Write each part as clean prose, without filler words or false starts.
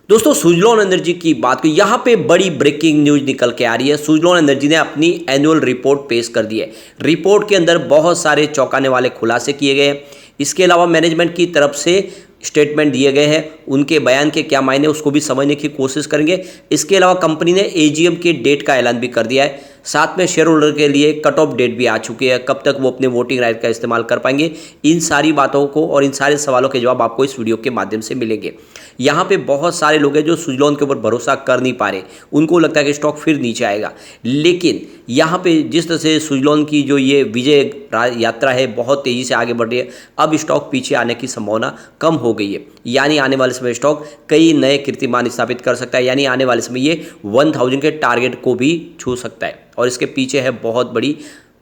दोस्तों सुजलॉन एनर्जी की बात करें, यहाँ पे बड़ी ब्रेकिंग न्यूज निकल के आ रही है। सुजलॉन एनर्जी ने अपनी एनुअल रिपोर्ट पेश कर दी है। रिपोर्ट के अंदर बहुत सारे चौंकाने वाले खुलासे किए गए हैं। इसके अलावा मैनेजमेंट की तरफ से स्टेटमेंट दिए गए हैं, उनके बयान के क्या मायने उसको भी समझने की कोशिश करेंगे। इसके अलावा कंपनी ने एजीएम के डेट का ऐलान भी कर दिया है। साथ में शेयर होल्डर के लिए कट ऑफ डेट भी आ चुकी है, कब तक वो अपने वोटिंग राइट का इस्तेमाल कर पाएंगे। इन सारी बातों को और इन सारे सवालों के जवाब आपको इस वीडियो के माध्यम से मिलेंगे। यहाँ पे बहुत सारे लोग हैं जो सुजलॉन के ऊपर भरोसा कर नहीं पा रहे, उनको लगता है कि स्टॉक फिर नीचे आएगा। लेकिन यहाँ पे जिस तरह से सुजलॉन की जो ये विजय यात्रा है बहुत तेज़ी से आगे बढ़ रही है, अब स्टॉक पीछे आने की संभावना कम हो गई है। यानी आने वाले समय स्टॉक कई नए कीर्तिमान स्थापित कर सकता है, यानी आने वाले समय ये 1000 के टारगेट को भी छू सकता है। और इसके पीछे है बहुत बड़ी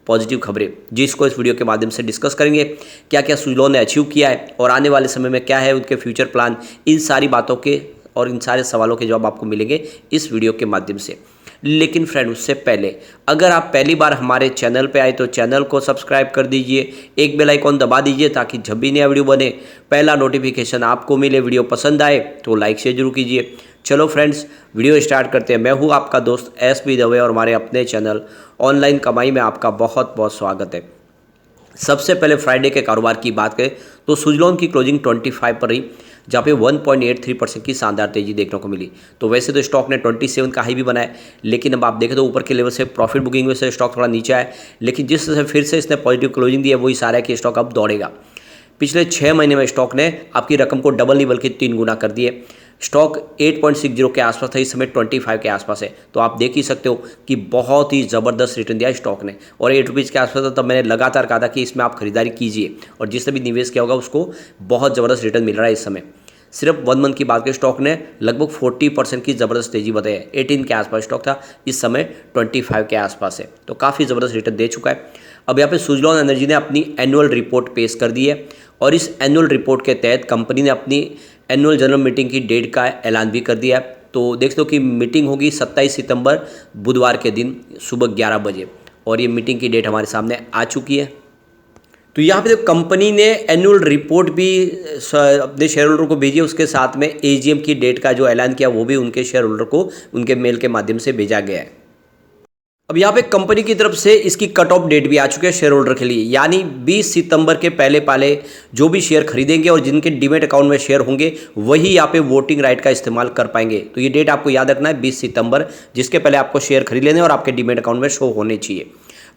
पॉजिटिव खबरें, जिसको इस वीडियो के माध्यम से डिस्कस करेंगे। क्या क्या सुजलॉन ने अचीव किया है और आने वाले समय में क्या है उनके फ्यूचर प्लान, इन सारी बातों के और इन सारे सवालों के जवाब आपको मिलेंगे इस वीडियो के माध्यम से। लेकिन फ्रेंड, उससे पहले अगर आप पहली बार हमारे चैनल पे आए तो चैनल को सब्सक्राइब कर दीजिए, एक बेल आइकॉन दबा दीजिए ताकि जब भी नया वीडियो बने पहला नोटिफिकेशन आपको मिले। वीडियो पसंद आए तो लाइक शेयर जरूर कीजिए। चलो फ्रेंड्स, वीडियो स्टार्ट करते हैं। मैं हूँ आपका दोस्त एसबी दवे और हमारे अपने चैनल ऑनलाइन कमाई में आपका बहुत बहुत स्वागत है। सबसे पहले फ्राइडे के कारोबार की बात करें तो सुजलॉन की क्लोजिंग 25 पर रही, जहाँ पे 1.83% की शानदार तेजी देखने को मिली। तो वैसे तो स्टॉक ने 27 का हाई भी बनाया, लेकिन अब आप देखें तो ऊपर के लेवल से प्रॉफिट बुकिंग में से स्टॉक थोड़ा नीचे आया। लेकिन जिस तरह से फिर से इसने पॉजिटिव क्लोजिंग दी है, वो इशारा है कि स्टॉक अब दौड़ेगा। पिछले 6 महीने में स्टॉक ने आपकी रकम को डबल नहीं बल्कि 3 गुना कर दिए। स्टॉक 8.60 के आसपास था, इस समय 25 के आसपास है। तो आप देख ही सकते हो कि बहुत ही ज़बरदस्त रिटर्न दिया स्टॉक ने। और 8 रुपीज़ के आसपास था, तब मैंने लगातार कहा था कि इसमें आप खरीदारी कीजिए, और जिसने भी निवेश किया होगा उसको बहुत ज़बरदस्त रिटर्न मिल रहा है इस समय। सिर्फ 1 मंथ की बात करें, स्टॉक ने लगभग 40% की ज़बरदस्त तेजी बताई है। 18 के आसपास स्टॉक था, इस समय 25 के आसपास है। तो काफ़ी ज़बरदस्त रिटर्न दे चुका है। अब यहाँ पे सुजलॉन एनर्जी ने अपनी एनुअल रिपोर्ट पेश कर दी है, और इस एनुअल रिपोर्ट के तहत कंपनी ने अपनी एनुअल जनरल मीटिंग की डेट का ऐलान भी कर दिया है। तो देख लो कि मीटिंग होगी 27 सितंबर बुधवार के दिन सुबह 11 बजे, और ये मीटिंग की डेट हमारे सामने आ चुकी है। तो यहाँ पे कंपनी ने एनुअल रिपोर्ट भी अपने शेयर होल्डर को भेजी है, उसके साथ में एजीएम की डेट का जो ऐलान किया वो भी उनके शेयर होल्डर को उनके मेल के माध्यम से भेजा गया है। अब यहाँ पे कंपनी की तरफ से इसकी कट ऑफ डेट भी आ चुकी है शेयर होल्डर के लिए, यानी 20 सितंबर के पहले पहले जो भी शेयर खरीदेंगे और जिनके डीमैट अकाउंट में शेयर होंगे वही यहाँ पे वोटिंग राइट का इस्तेमाल कर पाएंगे। तो ये डेट आपको याद रखना है, 20 सितंबर, जिसके पहले आपको शेयर खरीद लेने और आपके डीमैट अकाउंट में शो होने चाहिए।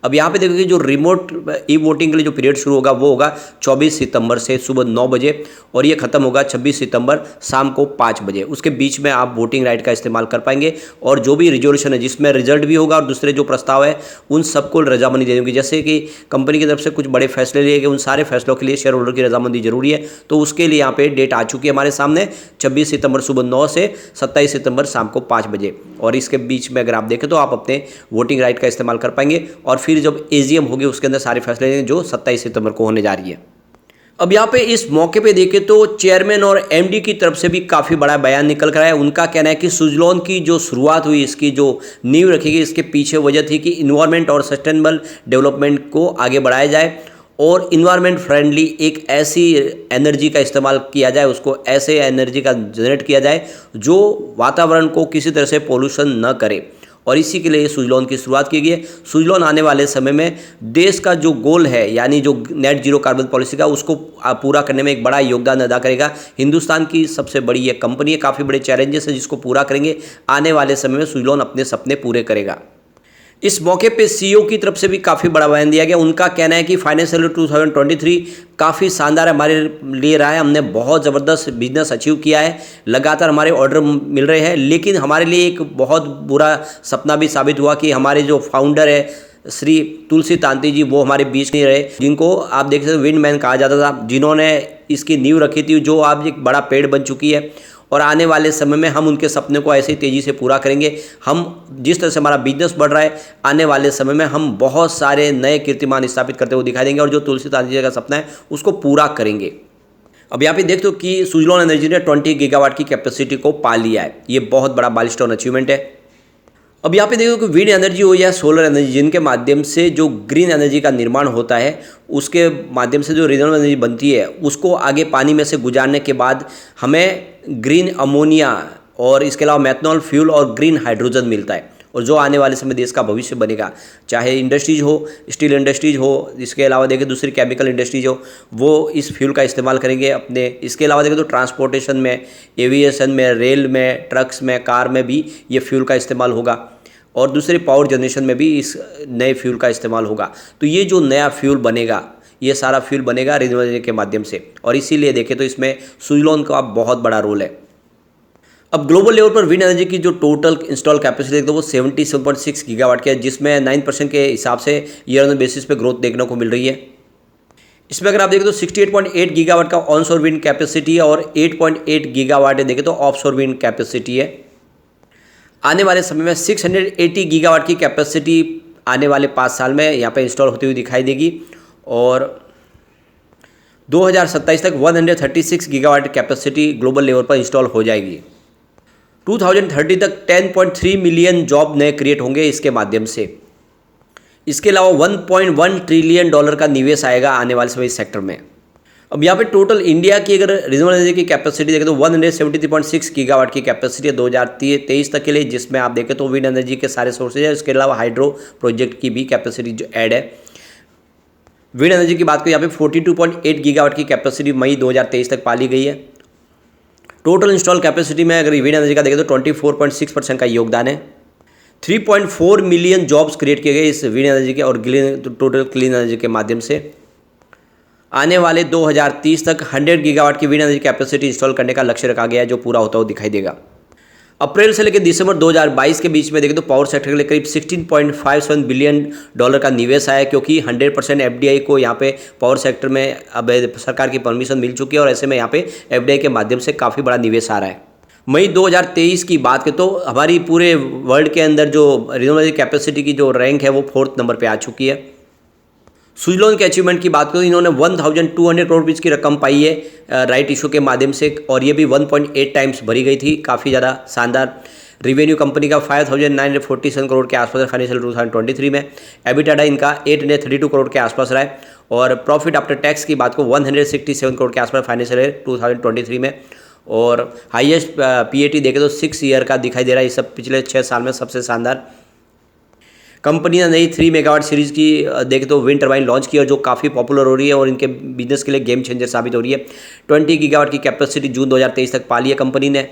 अब यहाँ पे देखोगे जो रिमोट ई वोटिंग के लिए जो पीरियड शुरू होगा वो होगा 24 सितंबर से सुबह 9 बजे, और ये खत्म होगा 26 सितंबर शाम को 5 बजे। उसके बीच में आप वोटिंग राइट का इस्तेमाल कर पाएंगे, और जो भी रिजोल्यूशन है जिसमें रिजल्ट भी होगा और दूसरे जो प्रस्ताव है उन सबको रजामंदी देनी होगी। जैसे कि कंपनी की तरफ से कुछ बड़े फैसले लिए गए, उन सारे फैसलों के लिए शेयर होल्डर की रजामंदी जरूरी है। तो उसके लिए यहाँ पे डेट आ चुकी है हमारे सामने, 26 सितंबर सुबह 9 से 27 सितंबर शाम को 5 बजे। और इसके बीच में अगर आप देखें तो आप अपने वोटिंग राइट का इस्तेमाल कर पाएंगे, और फिर जब एजीएम होगी उसके अंदर सारे फैसले लेंगे जो 27 सितंबर को होने जा रही है। अब यहाँ पे इस मौके पे देखें तो चेयरमैन और एमडी की तरफ से भी काफ़ी बड़ा बयान निकल कर आया है। उनका कहना है कि सुजलॉन की जो शुरुआत हुई, इसकी जो नींव रखी गई, इसके पीछे वजह थी कि इन्वायरमेंट और सस्टेनेबल डेवलपमेंट को आगे बढ़ाया जाए, और इन्वायरमेंट फ्रेंडली एक ऐसी एनर्जी का इस्तेमाल किया जाए, उसको ऐसे एनर्जी का जनरेट किया जाए जो वातावरण को किसी तरह से पोल्यूशन न करे। और इसी के लिए सुजलॉन की शुरुआत की गई है। सुजलॉन आने वाले समय में देश का जो गोल है, यानी जो नेट जीरो कार्बन पॉलिसी का, उसको पूरा करने में एक बड़ा योगदान अदा करेगा। हिंदुस्तान की सबसे बड़ी ये कंपनी है, काफ़ी बड़े चैलेंजेस है जिसको पूरा करेंगे। आने वाले समय में सुजलॉन अपने सपने पूरे करेगा। इस मौके पे सीईओ की तरफ से भी काफ़ी बड़ा बयान दिया गया। उनका कहना है कि फाइनेंशियल ईयर 2023 काफ़ी शानदार हमारे लिए रहा है। हमने बहुत ज़बरदस्त बिजनेस अचीव किया है, लगातार हमारे ऑर्डर मिल रहे हैं। लेकिन हमारे लिए एक बहुत बुरा सपना भी साबित हुआ कि हमारे जो फाउंडर है श्री तुलसी तांती जी, वो हमारे बीच नहीं रहे, जिनको आप देख सकते हो विंड मैन कहा जाता था, जिन्होंने इसकी नींव रखी थी, जो आज एक बड़ा पेड़ बन चुकी है। और आने वाले समय में हम उनके सपने को ऐसे ही तेज़ी से पूरा करेंगे। हम जिस तरह से हमारा बिजनेस बढ़ रहा है, आने वाले समय में हम बहुत सारे नए कीर्तिमान स्थापित करते हुए दिखाई देंगे, और जो तुलसी तांती जी का सपना है उसको पूरा करेंगे। अब यहाँ पे देखते हो कि सुजलॉन एनर्जी ने 20 गीगावाट की कैपेसिटी को पा लिया है। ये बहुत बड़ा माइलस्टोन अचीवमेंट है। अब यहाँ पे देखो कि विंड एनर्जी हो या सोलर एनर्जी, जिनके माध्यम से जो ग्रीन एनर्जी का निर्माण होता है, उसके माध्यम से जो रिन्यूएबल एनर्जी बनती है, उसको आगे पानी में से गुजारने के बाद हमें ग्रीन अमोनिया और इसके अलावा मैथनॉल फ्यूल और ग्रीन हाइड्रोजन मिलता है, और जो आने वाले समय देश का भविष्य बनेगा, चाहे इंडस्ट्रीज हो, स्टील इंडस्ट्रीज हो, इसके अलावा देखें दूसरी केमिकल इंडस्ट्रीज हो, वो इस फ्यूल का इस्तेमाल करेंगे अपने। इसके अलावा देखें तो ट्रांसपोर्टेशन में, एविएशन में, रेल में, ट्रक्स में, कार में भी ये फ्यूल का इस्तेमाल होगा, और दूसरे पावर जनरेशन में भी इस नए फ्यूल का इस्तेमाल होगा। तो ये जो नया फ्यूल बनेगा, ये सारा फ्यूल बनेगा रिन्यूएबल एनर्जी के माध्यम से, और इसीलिए देखें तो इसमें सुजलॉन का बहुत बड़ा रोल है। अब ग्लोबल लेवल पर विंड एनर्जी की जो टोटल इंस्टॉल कैपेसिटी देखते हो वो 77.6 गीगावाट की है, जिसमें 9% के हिसाब से ईयर ऑन बेसिस पे ग्रोथ देखने को मिल रही है। इसमें अगर आप देखें तो 68.8 गीगावाट का ऑनशोर विंड कैपेसिटी है और 8.8 गीगावाट देखें तो ऑफशोर विंड कैपेसिटी है। आने वाले समय में 680 गीगावाट की कैपेसिटी आने वाले 5 साल में यहाँ पे इंस्टॉल होती हुई दिखाई देगी, और 2027 तक 136 गीगावाट कैपेसिटी ग्लोबल लेवल पर इंस्टॉल हो जाएगी। 2030 तक 10.3 मिलियन जॉब नए क्रिएट होंगे इसके माध्यम से। इसके अलावा $1.1 ट्रिलियन का निवेश आएगा आने वाले समय इस सेक्टर में। अब यहाँ पे टोटल इंडिया की अगर रिन्यूएबल एनर्जी की कैपेसिटी देखें तो 173.6 गीगावाट की कैपेसिटी है 2023 तक के लिए, जिसमें आप देखें तो विंड एनर्जी के सारे सोर्सेज है। इसके अलावा हाइड्रो प्रोजेक्ट की भी कैपेसिटी जो ऐड है। विंड एनर्जी की बात करें यहाँ पे 42.8 गीगावाट की कैपेसिटी मई 2023 तक पाली गई है। टोटल इंस्टॉल कैपेसिटी में अगर विंड एनर्जी का देखें तो 24.6% का योगदान है। 3.4 मिलियन जॉब्स क्रिएट किए गए इस विंड एनर्जी के और टोटल क्लीन एनर्जी के माध्यम से। आने वाले 2030 तक 100 गीगावाट की विंड एनर्जी कैपेसिटी इंस्टॉल करने का लक्ष्य रखा गया है, जो पूरा होता हुआ दिखाई देगा। अप्रैल से लेकर दिसंबर 2022 के बीच में देखें तो पावर सेक्टर के लिए करीब $16.57 बिलियन का निवेश आया, क्योंकि 100% एफडीआई को यहाँ पे पावर सेक्टर में अब सरकार की परमिशन मिल चुकी है, और ऐसे में यहाँ पे एफडीआई के माध्यम से काफ़ी बड़ा निवेश आ रहा है। मई 2023 की बात करें तो हमारी पूरे वर्ल्ड के अंदर जो रिन्यूएबल कैपेसिटी की जो रैंक है वो 4th नंबर पर आ चुकी है। सुजलॉन के अचीवमेंट की बात करें तो इन्होंने 1200 करोड़ रुपये की रकम पाई है राइट इशू के माध्यम से, और ये भी 1.8 टाइम्स भरी गई थी, काफ़ी ज़्यादा शानदार। रिवेन्यू कंपनी का 5,947 करोड़ के आसपास फाइनेंशियल 2023 में। एबिटाडा इनका 832 करोड़ के आसपास रहा है, और प्रॉफिट आफ्टर टैक्स की बात को 167 करोड़ के आसपास फाइनेंशियल ईयर 2023 में। और हाईएस्ट पीएटी देखें तो 6 ईयर का दिखाई दे रहा है, ये सब पिछले 6 साल में सबसे शानदार। कंपनी ने नई 3 मेगावाट सीरीज़ की देखें तो विंड टर्बाइन लॉन्च की, और जो काफ़ी पॉपुलर हो रही है और इनके बिजनेस के लिए गेम चेंजर साबित हो रही है। 20 गीगावाट की कैपेसिटी जून 2023 तक पाली है कंपनी ने।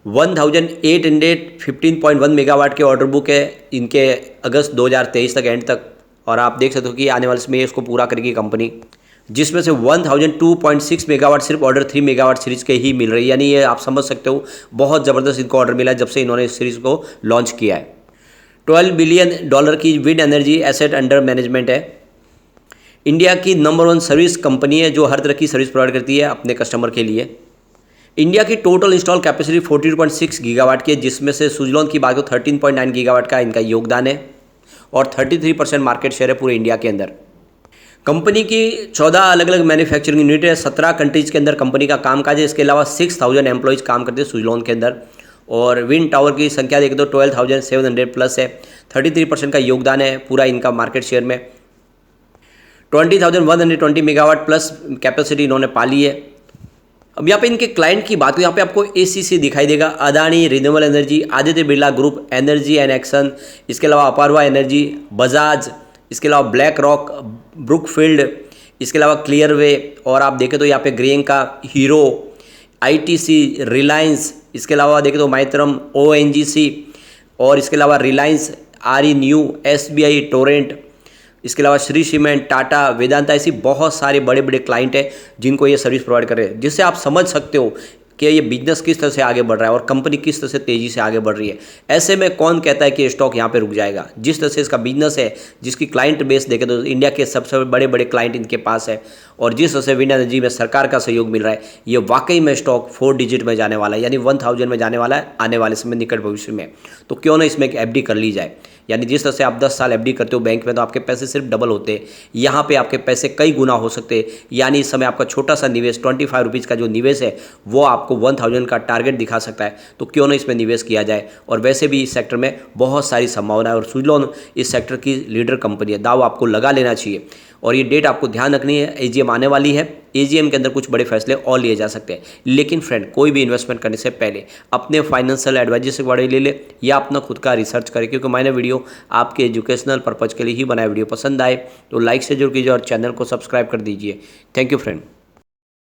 1815.1 मेगावाट के ऑर्डर बुक है इनके अगस्त 2023 तक एंड तक, और आप देख सकते हो कि आने वाले समय इसको पूरा करेगी कंपनी, जिसमें से 1002.6 मेगावाट सिर्फ ऑर्डर 3 मेगावाट सीरीज़ के ही मिल रही है। यानी ये आप समझ सकते हो बहुत ज़बरदस्त इनको ऑर्डर मिला है जब से इन्होंने इस सीरीज़ को लॉन्च किया है। $12 बिलियन की wind energy asset under management है। इंडिया की नंबर 1 सर्विस कंपनी है जो हर तरह की सर्विस प्रोवाइड करती है अपने कस्टमर के लिए। इंडिया की टोटल इंस्टॉल कैपेसिटी 42.6 गीगावाट की है, जिसमें से सुजलॉन की बात हो 13.9 गीगावाट का इनका योगदान है, और 33% मार्केट शेयर है पूरे इंडिया के अंदर। कंपनी की 14 अलग अलग मैन्युफैक्चरिंग यूनिट है, 17 कंट्रीज़ के अंदर कंपनी का कामकाज है। इसके अलावा 6000 एम्प्लॉयज़ काम करते हैं सुजलॉन के अंदर, और विंड टावर की संख्या देखें तो 12,700 प्लस है। 33% का योगदान है पूरा इनका मार्केट शेयर में। 20,120 मेगावाट प्लस कैपेसिटी इन्होंने पाली है। अब यहाँ पे इनके क्लाइंट की बात हो, यहाँ पे आपको एसीसी दिखाई देगा, Adani renewable energy, Aditya Birla group, energy and action, इसके अलावा अपारवा एनर्जी, बजाज, इसके अलावा ब्लैक रॉक, ब्रुकफील्ड, इसके अलावा क्लियरवे, और आप देखें तो यहाँ पे ग्रीनका, हीरो, आईटीसी, रिलायंस, इसके अलावा देखें तो माइत्रम, ओएनजीसी, और इसके अलावा रिलायंस, आरई न्यू, एसबीआई, टोरेंट, इसके अलावा श्री सीमेंट, टाटा, वेदांता, ऐसी बहुत सारे बड़े बड़े क्लाइंट हैं जिनको ये सर्विस प्रोवाइड कर रहे हैं, जिससे आप समझ सकते हो कि ये बिजनेस किस तरह से आगे बढ़ रहा है और कंपनी किस तरह से तेज़ी से आगे बढ़ रही है। ऐसे में कौन कहता है कि ये स्टॉक यहाँ पे रुक जाएगा। जिस तरह से इसका बिजनेस है, जिसकी क्लाइंट बेस देखें तो इंडिया के सबसे बड़े बड़े क्लाइंट इनके पास है, और जिस तरह से विंड एनर्जी में सरकार का सहयोग मिल रहा है, ये वाकई में स्टॉक 4 डिजिट में जाने वाला है, यानी 1000 में जाने वाला है आने वाले समय निकट भविष्य में। तो क्यों ना इसमें एक एफडी कर ली जाए। यानी जिस तरह से आप 10 साल एफडी करते हो बैंक में तो आपके पैसे सिर्फ डबल होते हैं, यहाँ पे आपके पैसे कई गुना हो सकते हैं। यानी इस समय आपका छोटा सा निवेश 25 रुपीज़ का जो निवेश है वो आपको 1000 का टारगेट दिखा सकता है। तो क्यों ना इसमें निवेश किया जाए। और वैसे भी इस सेक्टर में बहुत सारी संभावना है, और सुजलॉन इस सेक्टर की लीडर कंपनी है, दाव आपको लगा लेना चाहिए। और ये डेट आपको ध्यान रखनी है, एजीएम आने वाली है, एजीएम के अंदर कुछ बड़े फैसले और लिए जा सकते हैं। लेकिन फ्रेंड, कोई भी इन्वेस्टमेंट करने से पहले अपने फाइनेंशियल एडवाइजर से बड़े ले ले या अपना खुद का रिसर्च करें, क्योंकि मैंने वीडियो आपके एजुकेशनल पर्पज़ के लिए ही बनाया। वीडियो पसंद आए तो लाइक से जरूर कीजिए और चैनल को सब्सक्राइब कर दीजिए। Thank you friend.